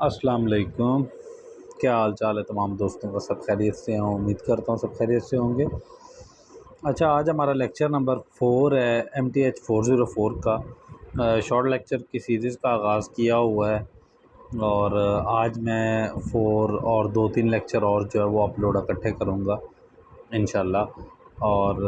अस्सलाम वालेकुम। क्या हाल चाल है तमाम दोस्तों का? सब खैरियत से हैं? उम्मीद करता हूँ सब खैरियत से होंगे। अच्छा, आज हमारा लेक्चर नंबर 4 है MTH 404 का शॉर्ट लेक्चर की सीरीज़ का आगाज़ किया हुआ है। और आज मैं 4 और 2-3 लेक्चर और जो है वो अपलोड इकट्ठे करूँगा इंशाल्लाह। और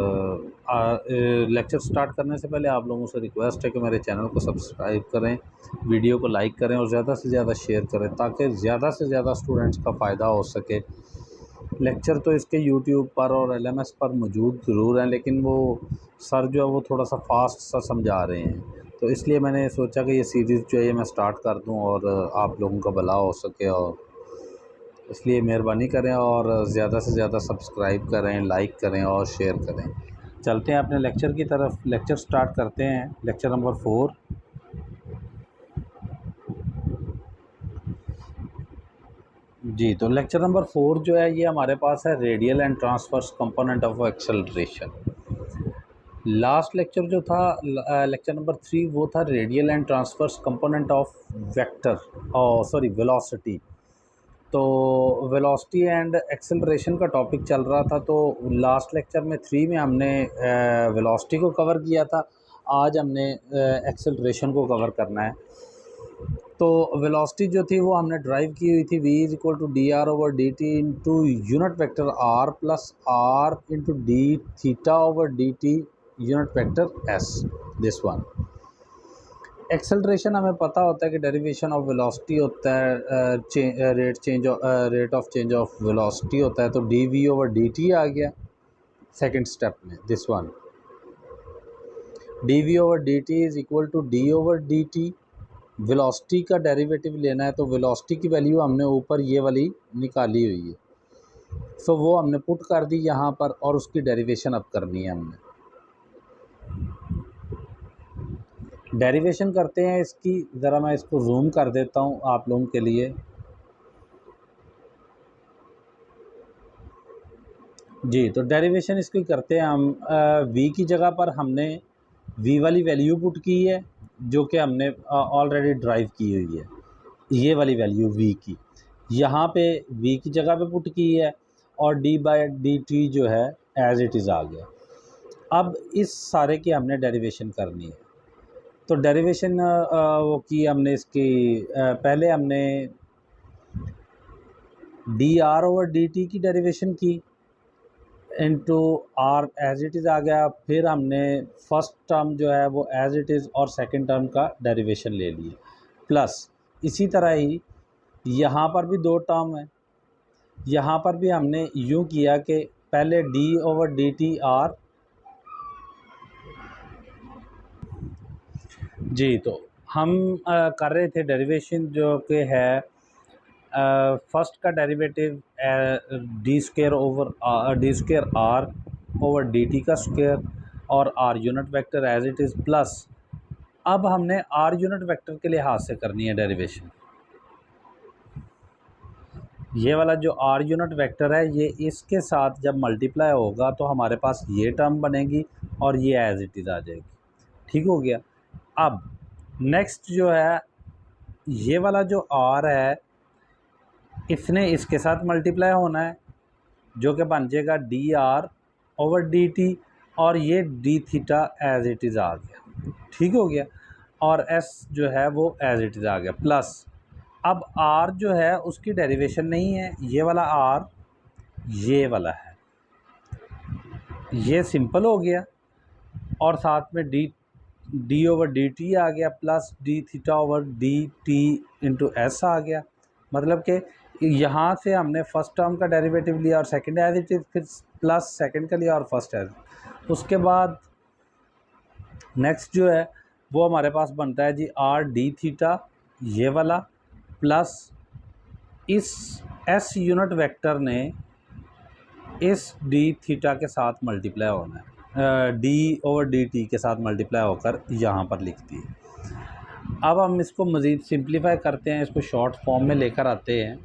लेक्चर स्टार्ट करने से पहले आप लोगों से रिक्वेस्ट है कि मेरे चैनल को सब्सक्राइब करें, वीडियो को लाइक करें और ज़्यादा से ज़्यादा शेयर करें ताकि ज़्यादा से ज़्यादा स्टूडेंट्स का फ़ायदा हो सके। लेक्चर तो इसके यूट्यूब पर और LMS पर मौजूद ज़रूर हैं, लेकिन वो सर जो है वो थोड़ा सा फास्ट सा समझा रहे हैं, तो इसलिए मैंने सोचा कि ये सीरीज़ जो है ये मैं स्टार्ट कर दूं और आप लोगों का भला हो सके। और इसलिए मेहरबानी करें और ज़्यादा से ज़्यादा सब्सक्राइब करें, लाइक करें और शेयर करें। चलते हैं अपने लेक्चर की तरफ। लेक्चर स्टार्ट करते हैं, लेक्चर नंबर 4। जी, तो लेक्चर नंबर 4 जो है ये हमारे पास है radial and transverse component of acceleration. Last lecture जो था लेक्चर नंबर 3 वो था radial and transverse component of vector, sorry velocity. तो वेलोसिटी एंड एक्सेलरेशन का टॉपिक चल रहा था। तो लास्ट लेक्चर में 3 में हमने वेलोसिटी को कवर किया था। आज हमने एक्सेलरेशन को कवर करना है। तो वेलोसिटी जो थी वो हमने ड्राइव की हुई थी v=dr/dt into unit vector r plus r into d(θ/dt unit vector s, this one. Acceleration हमें पता होता है कि डेरिवेशन ऑफ वेलोसिटी होता है, rate of change of velocity होता है। तो dv/dt आ गया सेकंड स्टेप में, this one. dv/dt is equal to d/dt। Velocity का डेरिवेटिव लेना है तो वेलोसिटी की वैल्यू हमने ऊपर ये वाली निकाली हुई है, सो वो हमने पुट कर दी यहाँ पर और उसकी डेरिवेशन अब करनी है हमने। डेरिवेशन करते हैं इसकी, ज़रा मैं इसको जूम कर देता हूँ आप लोगों के लिए। जी, तो डेरिवेशन इसकी करते हैं हम। v की जगह पर हमने v वाली वैल्यू पुट की है जो कि हमने ऑलरेडी ड्राइव की हुई है, ये वाली वैल्यू v की यहाँ पे v की जगह पे पुट की है और d/dt जो है एज इट इज़ आ गया। अब इस सारे की हमने डेरिवेशन करनी है। तो डेरिवेशन वो की हमने इसकी पहले हमने dr/dt की डेरिवेशन की into r as it is आ गया। फिर हमने फर्स्ट टर्म जो है वो एज इट इज़ और सेकंड टर्म का डेरिवेशन ले लिए, प्लस इसी तरह ही यहाँ पर भी 2 टर्म है। यहाँ पर भी हमने यूँ किया कि पहले d/dt r। जी, तो हम कर रहे थे डेरिवेशन जो कि है फर्स्ट का डेरिवेटिव d² r/dt का स्क्वायर और r unit vector as it is, plus अब हमने r यूनिट वेक्टर के लिहाज से करनी है डेरिवेशन। ये वाला जो r यूनिट वेक्टर है ये इसके साथ जब मल्टीप्लाई होगा तो हमारे पास ये टर्म बनेगी और ये एज इट इज़ आ जाएगी। ठीक हो गया। अब नेक्स्ट जो है ये वाला जो r है इसने इसके साथ मल्टीप्लाई होना है जो कि बन जाएगा dr/dt और ये d(θ) एज इट इज़ आ गया। ठीक हो गया। और s जो है वो एज इट इज़ आ गया, प्लस अब r जो है उसकी डेरिवेशन नहीं है, ये वाला r ये वाला है, ये सिंपल हो गया और साथ में d/dt आ गया प्लस d(θ/dt इंटू s आ गया। मतलब कि यहाँ से हमने फर्स्ट टर्म का डेरिवेटिव लिया और सेकंड एज इट इज़, फिर प्लस सेकंड का लिया और फर्स्ट एज। उसके बाद नेक्स्ट जो है वो हमारे पास बनता है जी r(d(θ) ये वाला, प्लस इस s यूनिट वेक्टर ने इस d(θ) के साथ मल्टीप्लाई होना है, d/dt के साथ मल्टीप्लाई होकर यहाँ पर लिख दी। अब हम इसको मज़ीद सिंप्लीफाई करते हैं, इसको शॉर्ट फॉर्म में लेकर आते हैं।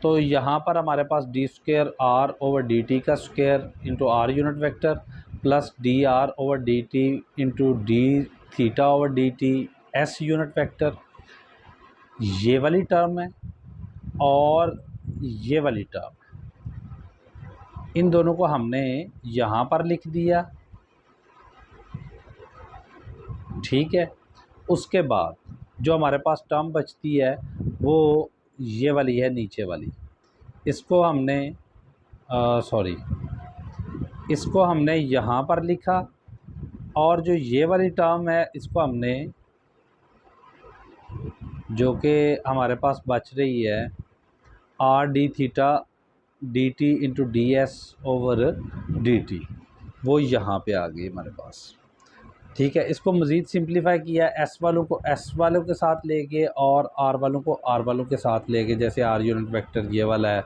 तो यहाँ पर हमारे पास d²r/dt का square into r unit vector plus dr/dt into d(θ/dt s unit vector, ये वाली टर्म है। और ये वाली टर्म, इन दोनों को हमने यहाँ पर लिख दिया, ठीक है। उसके बाद जो हमारे पास टर्म बचती है वो ये वाली है, नीचे वाली। इसको हमने सॉरी इसको हमने यहाँ पर लिखा, और जो ये वाली टर्म है इसको हमने, जो कि हमारे पास बच रही है are d theta d t into D S over D T, वो यहाँ पे आ गई हमारे पास, ठीक है। इसको मज़ीद सिंप्लीफाई किया, एस वालों को एस वालों के साथ लेके और आर वालों को आर वालों के साथ लेके, जैसे आर यूनिट वेक्टर ये वाला है,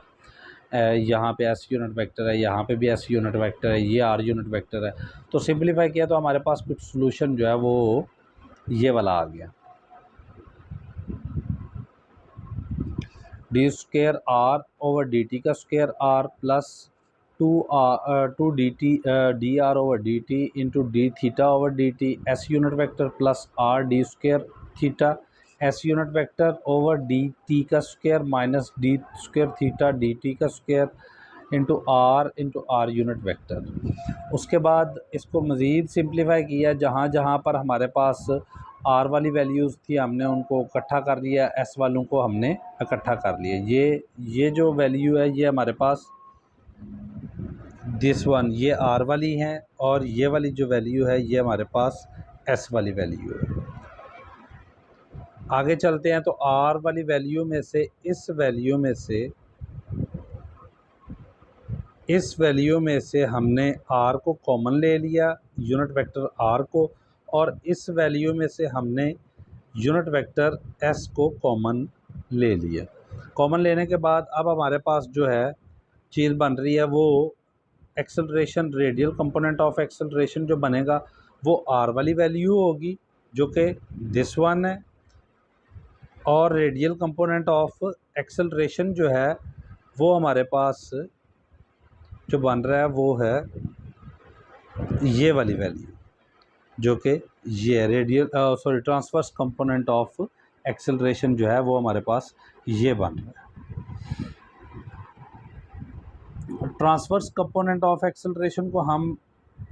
यहाँ पे एस यूनिट वेक्टर है, यहाँ पे भी एस यूनिट वेक्टर है, ये आर यूनिट वेक्टर है। तो सिंप्लीफाई किया तो हमारे पास कुछ सोल्यूशन जो है वो ये वाला आ गया, d square r over D t का square r plus two d t d are over D t into d theta over D t, s unit vector plus r d square theta s unit vector over D t का square minus d square theta d t का square into r unit vector. उसके बाद इसको मज़ीद simplify किया, जहाँ जहाँ पर हमारे पास आर वाली वैल्यूज़ थी हमने उनको इकट्ठा कर लिया, एस वालों को हमने इकट्ठा कर लिया। ये जो वैल्यू है ये हमारे पास दिस वन, ये आर वाली है, और ये वाली जो वैल्यू है ये हमारे पास एस वाली वैल्यू है। आगे चलते हैं तो आर वाली वैल्यू में से इस वैल्यू में से हमने आर को कॉमन ले लिया, यूनिट वेक्टर आर को, और इस वैल्यू में से हमने यूनिट वेक्टर एस को कॉमन ले लिया। कॉमन लेने के बाद अब हमारे पास जो है चीज़ बन रही है वो acceleration, radial component of acceleration जो बनेगा वो आर वाली वैल्यू होगी जो कि दिस वन है, और रेडियल कंपोनेंट ऑफ एक्सेलरेशन जो है वो हमारे पास जो बन रहा है वो है ये वाली वैल्यू, जो कि ये radial transverse component of acceleration जो है वो हमारे पास ये बन रहा है। ट्रांसवर्स कंपोनेंट ऑफ एक्सेलरेशन को हम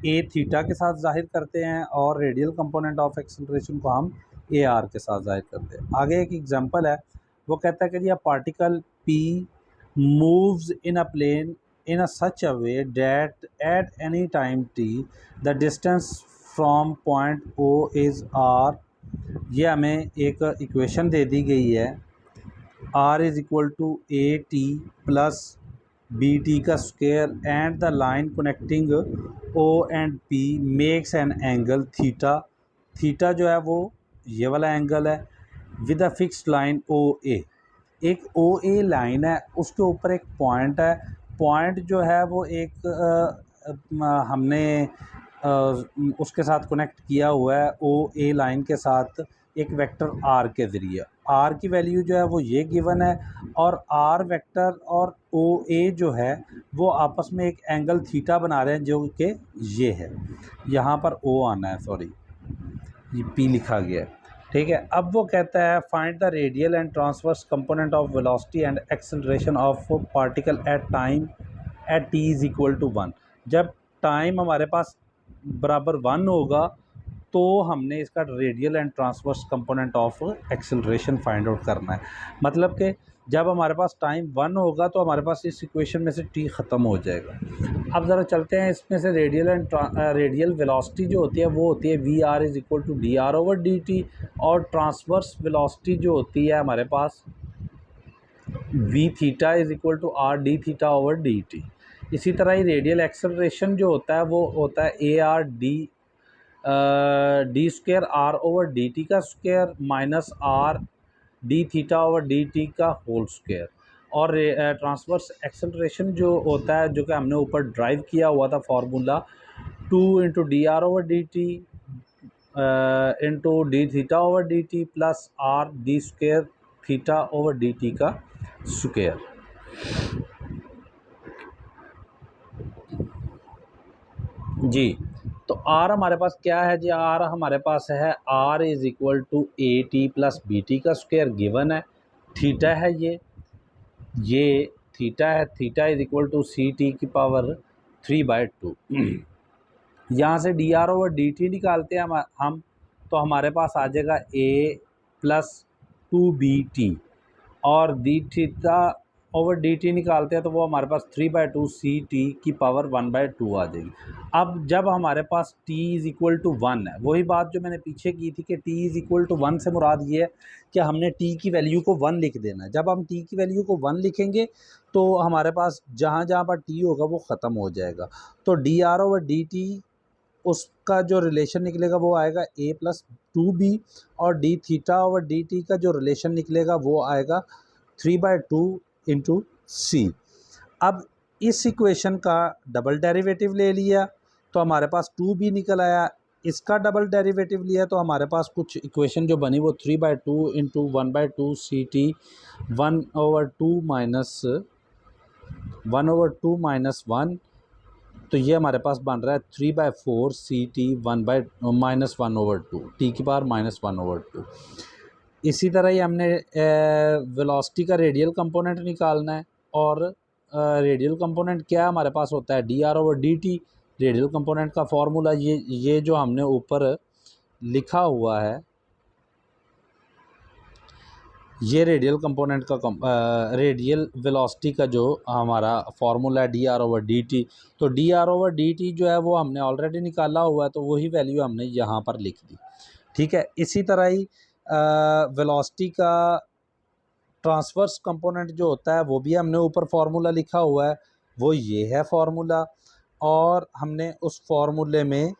ए थीटा के साथ जाहिर करते हैं, और रेडियल कंपोनेंट ऑफ एक्सेलरेशन को हम ए आर के साथ जाहिर करते हैं। आगे एक एग्जांपल है, वो कहता है कि ये particle P moves in a plane in a such a way that at any time t the distance from point O is r। ये हमें एक इक्वेशन दे दी गई है, r is equal to A T plus B T का square and the line connecting O and P makes an angle theta. Theta जो है वो ये वाला एंगल है with a fixed line O A. एक ओ ए लाइन है, उसके ऊपर एक पॉइंट है, पॉइंट जो है वो एक हमने उसके साथ कनेक्ट किया हुआ है ओ ए लाइन के साथ एक वेक्टर आर के ज़रिए। आर की वैल्यू जो है वो ये गिवन है, और आर वेक्टर और ओ ए जो है वो आपस में एक एंगल थीटा बना रहे हैं जो कि ये है, यहाँ पर ओ आना है, सॉरी ये पी लिखा गया है, ठीक है। अब वो कहता है find the radial and transverse component of velocity and acceleration of particle at time at T is equal to 1। जब टाइम हमारे पास बराबर 1 होगा तो हमने इसका radial and transverse component of acceleration find out करना है। मतलब कि जब हमारे पास टाइम 1 होगा तो हमारे पास इस इक्वेशन में से टी ख़त्म हो जाएगा। अब ज़रा चलते हैं, इसमें से रेडियल वेलोसिटी जो होती है वो होती है v r is equal to d are over D t, और ट्रांसवर्स वेलोसिटी जो होती है हमारे पास v theta is equal to r d theta over D t. इसी तरह ही रेडियल एक्सेलरेशन जो होता है वो होता है a r d square r over D t का square minus r d theta over D t का होल स्क्वायर। और ट्रांसवर्स एक्सेलरेशन जो होता है, जो कि हमने ऊपर ड्राइव किया हुआ था formula, 2 into D R over D t into d theta over D T plus r d square theta over D t का स्क्वायर। जी, तो आर हमारे पास क्या है जी, आर हमारे पास है r is equal to A T plus B T का square given है, थीटा है ये, ये थीटा है, theta is equal to C T की पावर 3/2। यहाँ से D are over D T निकालते हैं हम तो हमारे पास आ जाएगा ए प्लस 2bt, और D theta over D T निकालते हैं तो वो हमारे पास 3/2 सी टी की पावर 1/2 आ जाएगी। अब जब हमारे पास t इज़ इक्वल टू 1 है, वही बात जो मैंने पीछे की थी कि t इज़ इक्वल टू 1 से मुराद ये है कि हमने t की वैल्यू को 1 लिख देना है। जब हम t की वैल्यू को 1 लिखेंगे तो हमारे पास जहाँ जहाँ पर t होगा वो ख़त्म हो जाएगा। तो d are over D T उसका जो रिलेशन निकलेगा वो आएगा a प्लस 2b, और D theta over D t का जो रिलेशन निकलेगा वो आएगा 3/2 इंटू सी। अब इस इक्वेशन का डबल डेरिवेटिव ले लिया तो हमारे पास 2b निकल आया। इसका डबल डेरिवेटिव लिया तो हमारे पास कुछ इक्वेशन जो बनी वो 3/2 इंटू 1/2 सी टी 1/2 माइनस 1, तो ये हमारे पास बन रहा है 3/4 सी टी -1/2 टी की पावर -1/2। इसी तरह ही हमने वेलोसिटी का रेडियल कंपोनेंट निकालना है, और रेडियल कंपोनेंट क्या हमारे पास होता है d are over D t. Radial component का फॉर्मूला ये जो हमने ऊपर लिखा हुआ है, ये रेडियल कंपोनेंट का रेडियल वेलोसिटी का जो हमारा फार्मूला है d are over D t. तो d are over D t जो है वो हमने ऑलरेडी निकाला हुआ है, तो वही वैल्यू हमने यहाँ पर लिख दी। ठीक है, इसी तरह ही वेलोसिटी का ट्रांसवर्स कंपोनेंट जो होता है वो भी हमने ऊपर फार्मूला लिखा हुआ है, वो ये है फार्मूला। और हमने उस फार्मूले में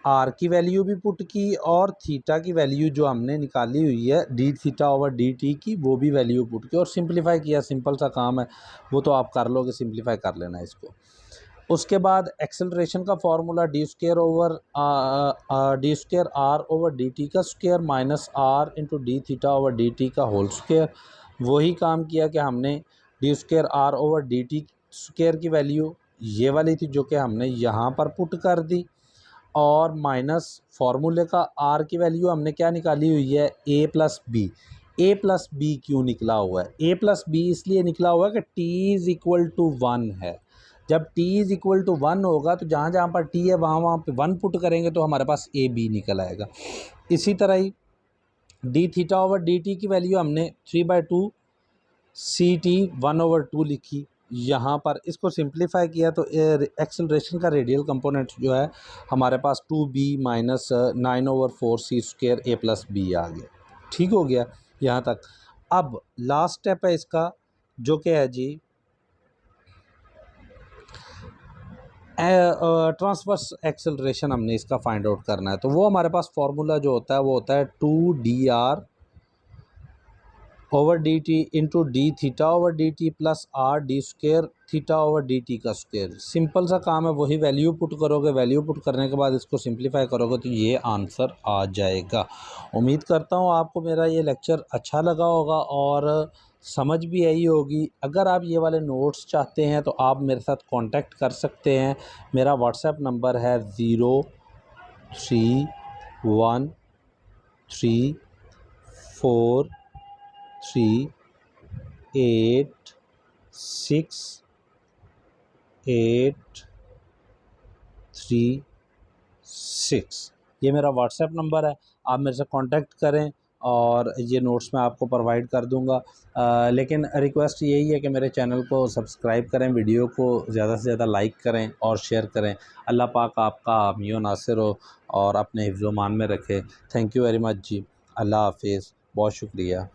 आर की वैल्यू भी पुट की, और थीटा की वैल्यू जो हमने निकाली हुई है D theta over D t की वो भी वैल्यू पुट की, और सिंप्लीफाई किया। सिंपल सा काम है, वो तो आप कर लोगे, सिंप्लीफाई कर लेना इसको। उसके बाद एक्सेलरेशन का formula d square r over D t का square minus r into d theta over D t का होल स्क्वायर। वही काम किया कि हमने d square r over D t square की वैल्यू ये वाली थी जो कि हमने यहाँ पर पुट कर दी, और माइनस फार्मूले का आर की वैल्यू हमने क्या निकाली हुई है ए प्लस बी। ए प्लस बी क्यों निकला हुआ है? ए प्लस बी इसलिए निकला हुआ है कि टी इज़ इक्वल टू 1 है। जब t इज़ इक्वल टू 1 होगा तो जहाँ जहाँ पर t है वहाँ पे 1 पुट करेंगे तो हमारे पास ए बी निकल आएगा। इसी तरह ही d theta over D t की वैल्यू हमने 3/2 सी टी 1/2 लिखी। यहाँ पर इसको सिंप्लीफाई किया तो एक्सेलरेशन का रेडियल कंपोनेंट जो है हमारे पास 2b minus 9/4 c square a plus b आ गया। ठीक हो गया यहाँ तक। अब लास्ट स्टेप है इसका, जो कि है जी ट्रांसवर्स एक्सेलरेशन। हमने इसका फाइंड आउट करना है, तो वो हमारे पास फार्मूला जो होता है वो होता है 2dr over D t into d theta over D T plus r d square theta over D t का स्क्वायर। सिंपल सा काम है, वही वैल्यू पुट करोगे, वैल्यू पुट करने के बाद इसको सिंप्लीफाई करोगे तो ये आंसर आ जाएगा। उम्मीद करता हूँ आपको मेरा ये लेक्चर अच्छा लगा होगा और समझ भी आई होगी। अगर आप ये वाले नोट्स चाहते हैं तो आप मेरे साथ कांटेक्ट कर सकते हैं। मेरा व्हाट्सएप नंबर है 0343868336। ये मेरा व्हाट्सएप नंबर है, आप मेरे से कांटेक्ट करें और ये नोट्स मैं आपको प्रोवाइड कर दूंगा। लेकिन रिक्वेस्ट यही है कि मेरे चैनल को सब्सक्राइब करें, वीडियो को ज़्यादा से ज़्यादा लाइक करें और शेयर करें। अल्लाह पाक आपका हामी व नासिर हो और अपने हिफ्ज़-ओ-मान में रखे। थैंक यू वेरी मच जी। अल्लाह हाफिज़, बहुत शुक्रिया।